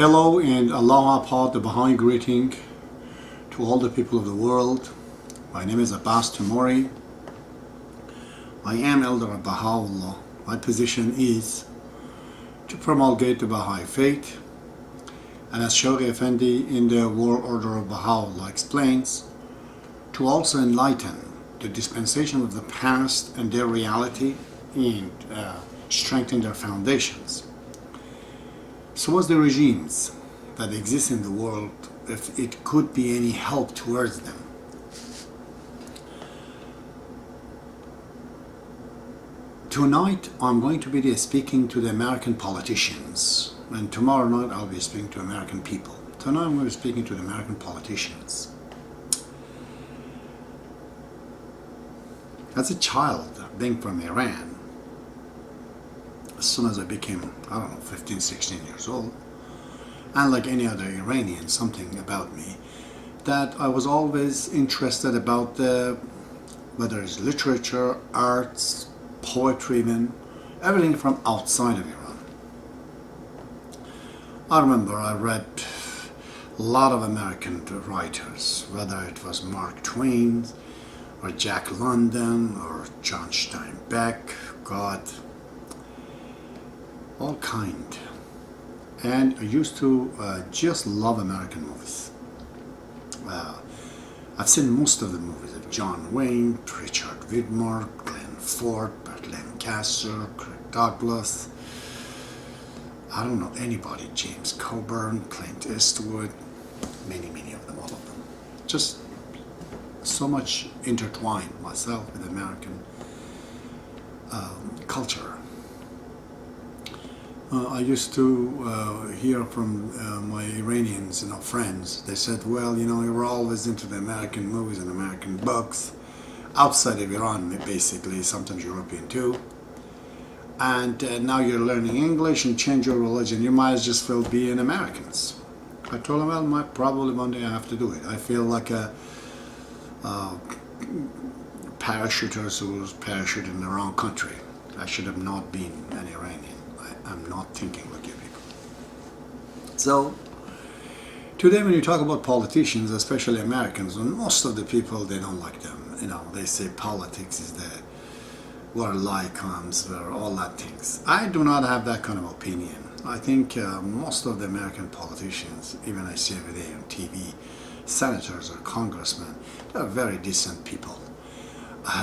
Hello and Aloha Pod, the Baha'i greeting to all the people of the world. My name is Abbas Tumori. I am elder of Baha'ullah. My position is to promulgate the Baha'i faith, and as Shoghi Effendi in the World Order of Baha'ullah explains, to also enlighten the dispensation of the past and their reality and strengthen their foundations. So as the regimes that exist in the world, if it could be any help towards them. Tonight I'm going to be speaking to the American politicians, and tomorrow night I'll be speaking to American people. Tonight I'm going to be speaking to the American politicians. As a child, being from Iran, as soon as I became, 15, 16 years old, and like any other Iranian, something about me, that I was always interested about whether it's literature, arts, poetry even, everything from outside of Iran. I remember I read a lot of American writers, whether it was Mark Twain, or Jack London, or John Steinbeck, God, all kind. And I used to just love American movies. I've seen most of the movies of John Wayne, Richard Widmark, Glenn Ford, Burt Lancaster, Kirk Douglas. I don't know anybody, James Coburn, Clint Eastwood, many of them, all of them. Just so much intertwined myself with American culture. I used to hear from my Iranians, friends. They said, well, you were always into the American movies and American books, outside of Iran, basically, sometimes European too. And now you're learning English and change your religion. You might just well be an Americans. I told them, well, probably one day I have to do it. I feel like a parachuters who was parachuted in the wrong country. I should have not been an Iranian. I'm not thinking like you people. So today when you talk about politicians, especially Americans, and most of the people, they don't like them. They say politics is where lie comes, where all that things. I do not have that kind of opinion. I think most of the American politicians, even I see every day on TV, senators or congressmen, they're very decent people.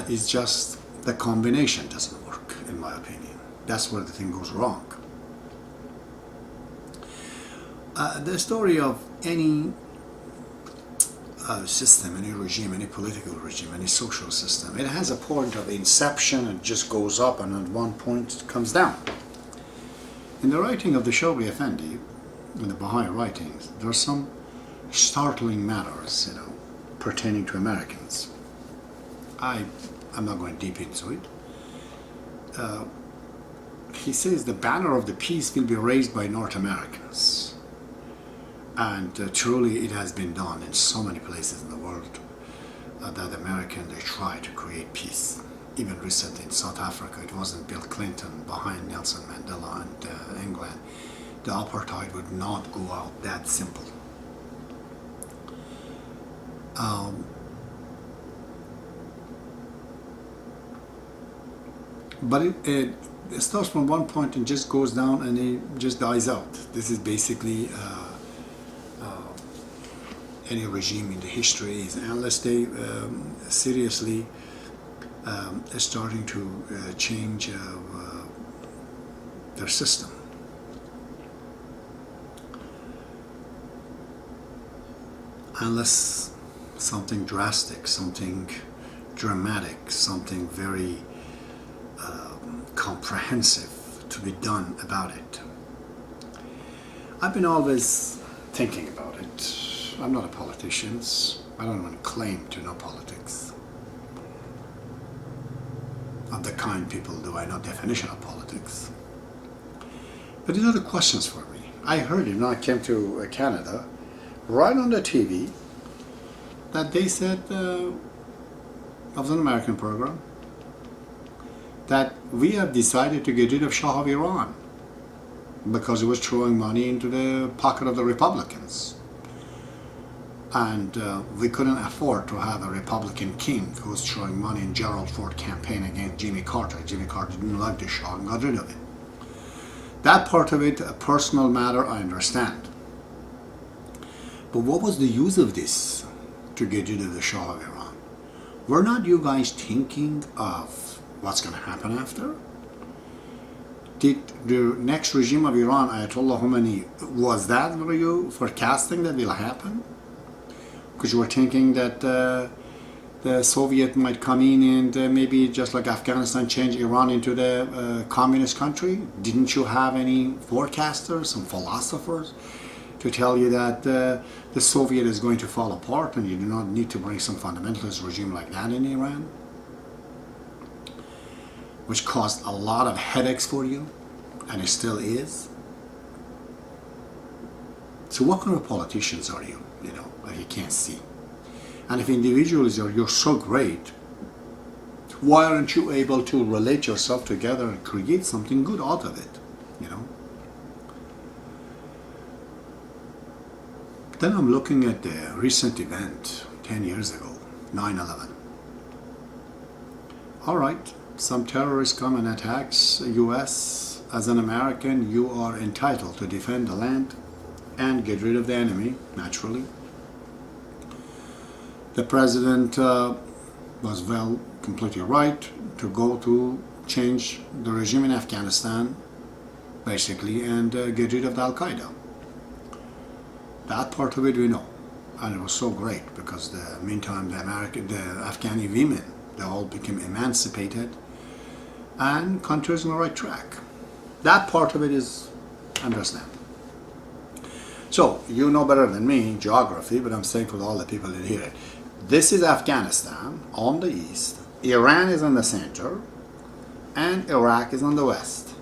It's just the combination doesn't work, in my opinion. That's where the thing goes wrong. The story of any system, any regime, any political regime, any social system, it has a point of inception and just goes up, and at one point it comes down. In the writing of the Shoghi Effendi, in the Baha'i writings, there are some startling matters, pertaining to Americans. I'm not going deep into it. He says the banner of the peace will be raised by North Americans. And truly it has been done in so many places in the world that Americans, they try to create peace. Even recently in South Africa, it wasn't Bill Clinton behind Nelson Mandela and England. The apartheid would not go out that simple. But it starts from one point and just goes down and it just dies out. This is basically any regime in the history is, unless they seriously starting to change their system. Unless something drastic, something dramatic, something very comprehensive to be done about it. I've been always thinking about it. I'm not a politician. I don't want to claim to know politics. Of the kind people do, I know definition of politics. But these are the questions for me. I heard I came to Canada, right on the TV, that they said, I was an American program, that we have decided to get rid of Shah of Iran. because he was throwing money into the pocket of the Republicans. And we couldn't afford to have a Republican king who was throwing money in Gerald Ford campaign against Jimmy Carter. Jimmy Carter didn't like the Shah and got rid of it. That part of it, a personal matter, I understand. But what was the use of this to get rid of the Shah of Iran? Were not you guys thinking of what's going to happen after? Did the next regime of Iran, Ayatollah Khomeini, was that were you forecasting that will happen? Because you were thinking that the Soviet might come in and maybe just like Afghanistan change Iran into the communist country? Didn't you have any forecasters, some philosophers to tell you that the Soviet is going to fall apart and you do not need to bring some fundamentalist regime like that in Iran? Which caused a lot of headaches for you, and it still is. So what kind of politicians are you, that you can't see? And if individuals are, you're so great, why aren't you able to relate yourself together and create something good out of it, Then I'm looking at the recent event 10 years ago, 9/11. All right, some terrorists come and attacks the U.S. As an American, you are entitled to defend the land and get rid of the enemy, naturally. The president was completely right to go to change the regime in Afghanistan, basically, and get rid of the Al-Qaeda. That part of it we know, and it was so great because meantime the Afghani women, they all became emancipated, and country is on the right track. That part of it is understand. So you know better than me geography, but I'm saying for all the people that hear it, this is Afghanistan on the east, Iran is in the center, and Iraq is on the west.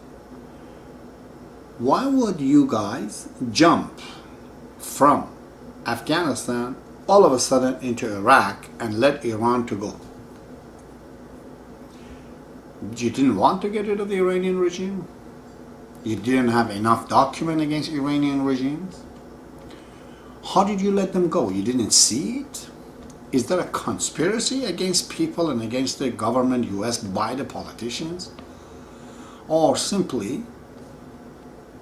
Why would you guys jump from Afghanistan all of a sudden into Iraq and let Iran to go? You didn't want to get rid of the Iranian regime? You didn't have enough document against Iranian regimes? How did you let them go? You didn't see it? Is there a conspiracy against people and against the government US by the politicians? Or simply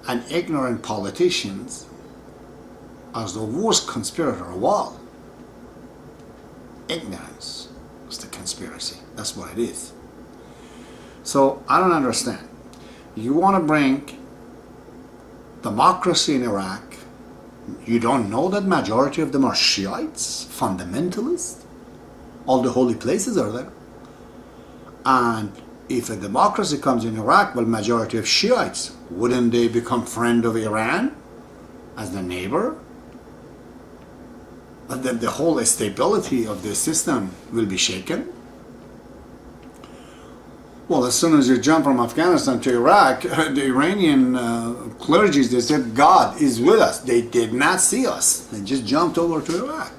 an ignorant politicians as the worst conspirator of all? Ignorance is the conspiracy. That's what it is. So I don't understand. You want to bring democracy in Iraq. You don't know that majority of them are Shiites, fundamentalists? All the holy places are there. And if a democracy comes in Iraq, well, majority of Shiites, wouldn't they become friend of Iran as the neighbor? And then the whole stability of the system will be shaken. Well, as soon as you jump from Afghanistan to Iraq, the Iranian clergies, they said, God is with us. They did not see us. They just jumped over to Iraq.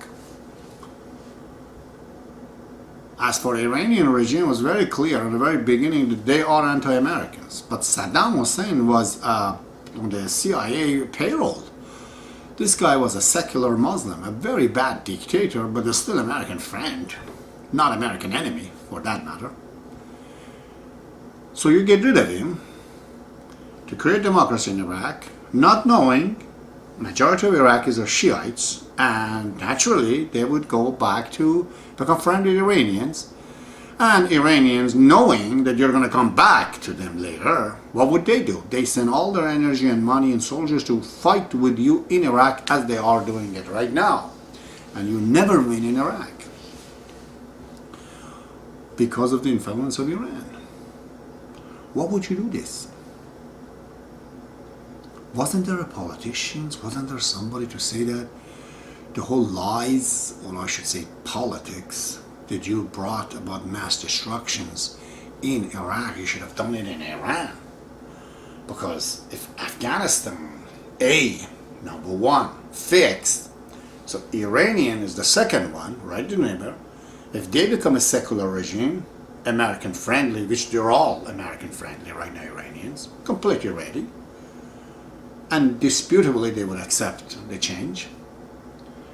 As for the Iranian regime, it was very clear at the very beginning that they are anti-Americans. But Saddam Hussein was on the CIA payroll. This guy was a secular Muslim, a very bad dictator, but still American friend, not American enemy, for that matter. So you get rid of him to create democracy in Iraq, not knowing majority of Iraqis are Shiites, and naturally they would go back to become friendly with Iranians. And Iranians, knowing that you're going to come back to them later, what would they do? They send all their energy and money and soldiers to fight with you in Iraq as they are doing it right now. And you never win in Iraq because of the influence of Iran. What would you do this? Wasn't there a politician? Wasn't there somebody to say that the whole lies, or I should say politics, that you brought about mass destructions in Iraq, you should have done it in Iran? Because if Afghanistan, number one, fixed, so Iranian is the second one, right, remember? If they become a secular regime, American friendly, which they're all American friendly right now, Iranians, completely ready. indisputably they would accept the change.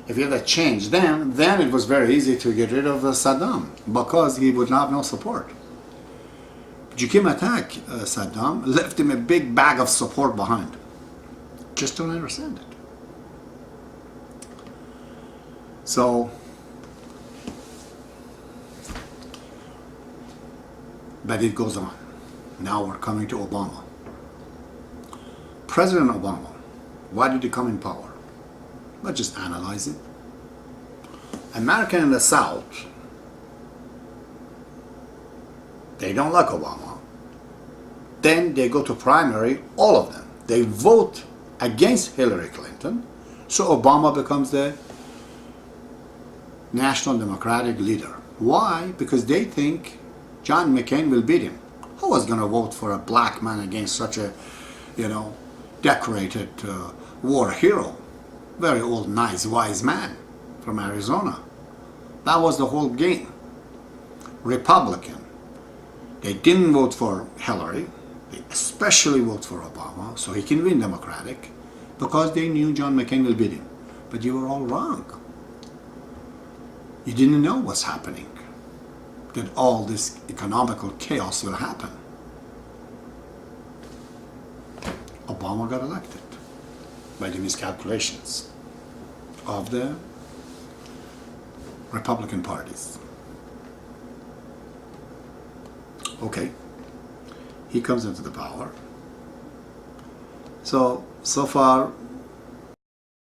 If you had a change then it was very easy to get rid of Saddam because he would have no support. But you came attack Saddam, left him a big bag of support behind. Just don't understand it. So, but it goes on. Now we're coming to Obama. President Obama, why did he come in power? Let's just analyze it. American in the South, they don't like Obama. Then they go to primary, all of them. They vote against Hillary Clinton, so Obama becomes the National Democratic leader. Why? Because they think John McCain will beat him. Who was going to vote for a black man against such a, decorated war hero? Very old, nice, wise man from Arizona. That was the whole game. Republican. They didn't vote for Hillary. They especially vote for Obama so he can win Democratic because they knew John McCain will beat him. But you were all wrong. You didn't know what's happening, that all this economical chaos will happen. Obama got elected by the miscalculations of the Republican parties. Okay, he comes into the power. So far,